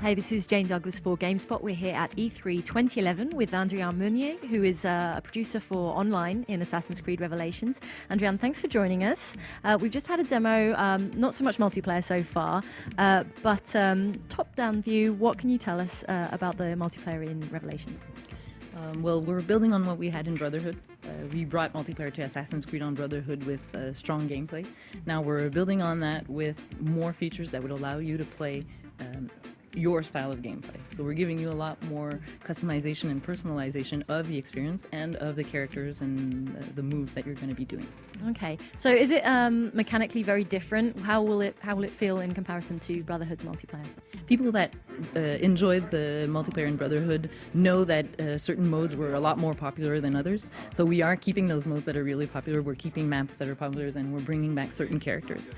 Hey, this is Jane Douglas for GameSpot. We're here at E3 2011 with Andrian Meunier, who is a producer for Online in Assassin's Creed Revelations. Andrian, thanks for joining us. We've just had a demo, not so much multiplayer so far, but top-down view, what can you tell us about the multiplayer in Revelations? Well, we're building on what we had in Brotherhood. We brought multiplayer to Assassin's Creed on Brotherhood with strong gameplay. Now we're building on that with more features that would allow you to play your style of gameplay. So we're giving you a lot more customization and personalization of the experience and of the characters and the moves that you're going to be doing. Okay, so is it mechanically very different? How will it feel in comparison to Brotherhood's multiplayer? People that enjoyed the multiplayer in Brotherhood know that certain modes were a lot more popular than others. So we are keeping those modes that are really popular. We're keeping maps that are popular, and we're bringing back certain characters.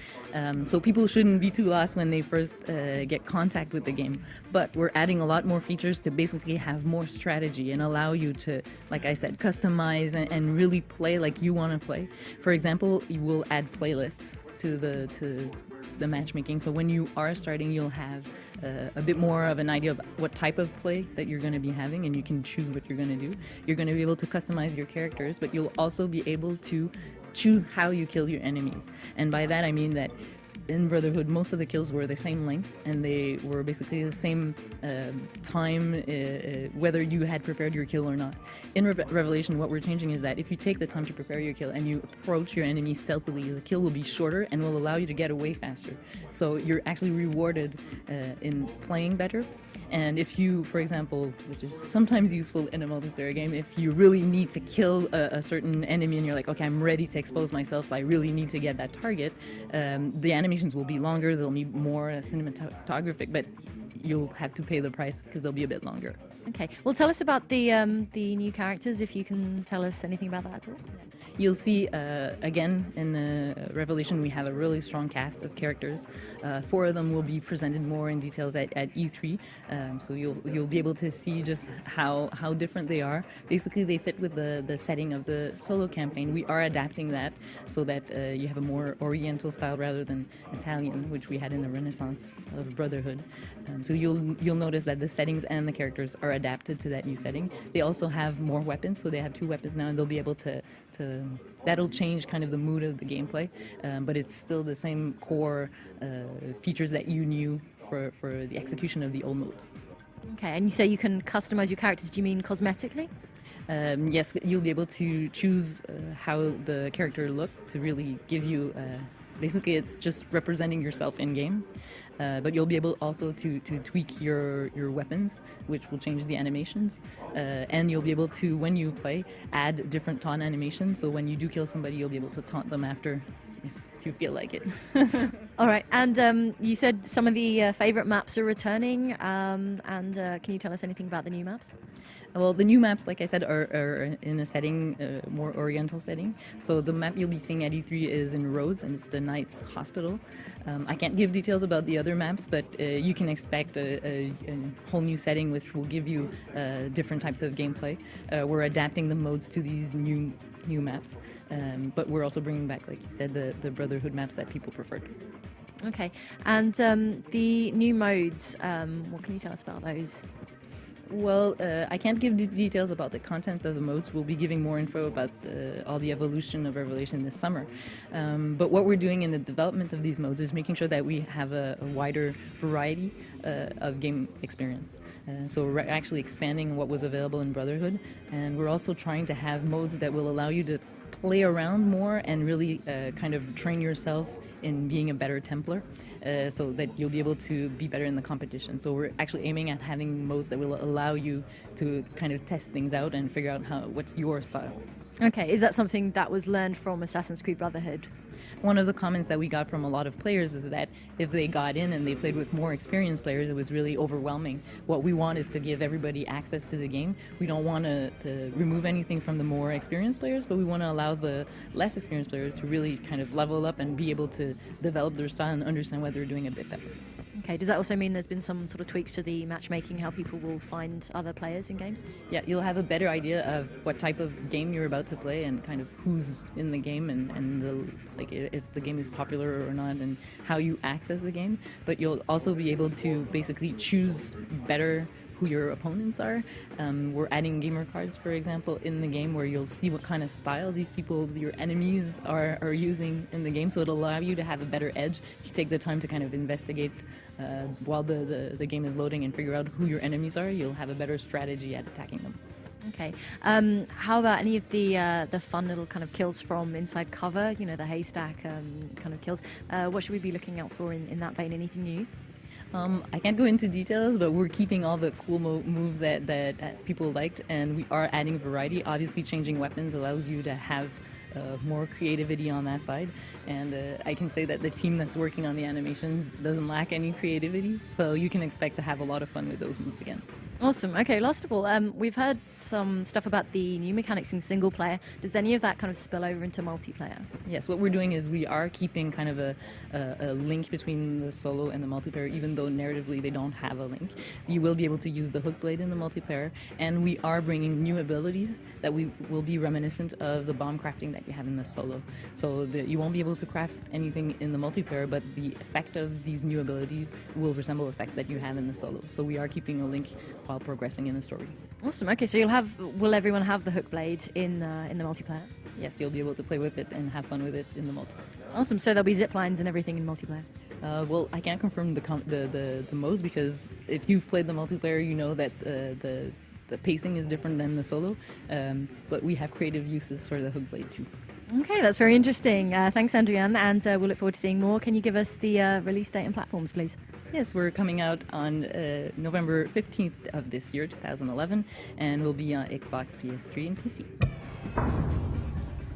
So people shouldn't be too lost when they first get contact with the game. But we're adding a lot more features to basically have more strategy and allow you to, like I said, customize and really play like you want to play. For example, you will add playlists to the matchmaking. So when you are starting, you'll have a bit more of an idea of what type of play that you're going to be having, and you can choose what you're going to do. You're going to be able to customize your characters, but you'll also be able to choose how you kill your enemies. And by that I mean that in Brotherhood, most of the kills were the same length, and they were basically the same time, whether you had prepared your kill or not. In Revelation, what we're changing is that if you take the time to prepare your kill and you approach your enemy stealthily, the kill will be shorter and will allow you to get away faster. So you're actually rewarded in playing better. And if you, for example, which is sometimes useful in a multiplayer game, if you really need to kill a certain enemy and you're like, okay, I'm ready to expose myself, I really need to get that target, the animations will be longer, they'll need more cinematographic, but you'll have to pay the price because they'll be a bit longer. Okay, well, tell us about the new characters, if you can tell us anything about that at all. You'll see, again, in Revelation, we have a really strong cast of characters. 4 of them will be presented more in details at E3, so you'll be able to see just how different they are. Basically, they fit with the setting of the solo campaign. We are adapting that so that you have a more Oriental style rather than Italian, which we had in the Renaissance of Brotherhood. So you'll notice that the settings and the characters are adapted to that new setting. They also have more weapons, so they have 2 weapons now, and they'll be able to that'll change kind of the mood of the gameplay, but it's still the same core features that you knew for the execution of the old modes. Okay, and you say you can customize your characters. Do you mean cosmetically? Yes, you'll be able to choose how the character looked to really give you basically it's just representing yourself in game. But you'll be able also to tweak your weapons, which will change the animations. And you'll be able to, when you play, add different taunt animations. So when you do kill somebody, you'll be able to taunt them after if you feel like it. All right. And you said some of the favorite maps are returning. And can you tell us anything about the new maps? Well, the new maps, like I said, are in a setting, more Oriental setting. So the map you'll be seeing at E3 is in Rhodes, and it's the Knights Hospital. I can't give details about the other maps, but you can expect a whole new setting which will give you different types of gameplay. We're adapting the modes to these new maps, but we're also bringing back, like you said, the Brotherhood maps that people preferred. Okay, and the new modes, what can you tell us about those? Well, I can't give details about the content of the modes. We'll be giving more info about all the evolution of Revelation this summer. But what we're doing in the development of these modes is making sure that we have a wider variety of game experience. So we're actually expanding what was available in Brotherhood, and we're also trying to have modes that will allow you to play around more and really kind of train yourself in being a better Templar. So that you'll be able to be better in the competition. So we're actually aiming at having modes that will allow you to kind of test things out and figure out what's your style. Okay, is that something that was learned from Assassin's Creed Brotherhood? One of the comments that we got from a lot of players is that if they got in and they played with more experienced players, it was really overwhelming. What we want is to give everybody access to the game. We don't want to remove anything from the more experienced players, but we want to allow the less experienced players to really kind of level up and be able to develop their style and understand what they're doing a bit better. Okay, does that also mean there's been some sort of tweaks to the matchmaking, how people will find other players in games? Yeah, you'll have a better idea of what type of game you're about to play and kind of who's in the game and if the game is popular or not and how you access the game. But you'll also be able to basically choose better who your opponents are. We're adding gamer cards, for example, in the game where you'll see what kind of style these people, your enemies, are using in the game. So it'll allow you to have a better edge. If you take the time to kind of investigate while the game is loading and figure out who your enemies are, you'll have a better strategy at attacking them. Okay. How about any of the fun little kind of kills from inside cover? You know, the haystack kind of kills. What should we be looking out for in that vein? Anything new? I can't go into details, but we're keeping all the cool moves that people liked, and we are adding variety. Obviously, changing weapons allows you to have more creativity on that side, and I can say that the team that's working on the animations doesn't lack any creativity, so you can expect to have a lot of fun with those moves again. Awesome. Okay, last of all, we've heard some stuff about the new mechanics in single player. Does any of that kind of spill over into multiplayer? Yes, what we're doing is we are keeping kind of a link between the solo and the multiplayer, even though narratively they don't have a link. You will be able to use the hook blade in the multiplayer, and we are bringing new abilities that will be reminiscent of the bomb crafting that you have in the solo. So you won't be able to craft anything in the multiplayer, but the effect of these new abilities will resemble effects that you have in the solo. So we are keeping a link while progressing in the story. Awesome. Okay, so will everyone have the hook blade in the multiplayer? Yes, you'll be able to play with it and have fun with it in the multiplayer. Awesome. So there'll be zip lines and everything in multiplayer. Well, I can't confirm the modes because if you've played the multiplayer, you know that the pacing is different than the solo. But we have creative uses for the hook blade too. Okay, that's very interesting. Thanks, Andrian, and we'll look forward to seeing more. Can you give us the release date and platforms, please? Yes, we're coming out on November 15th of this year, 2011, and we'll be on Xbox, PS3, and PC.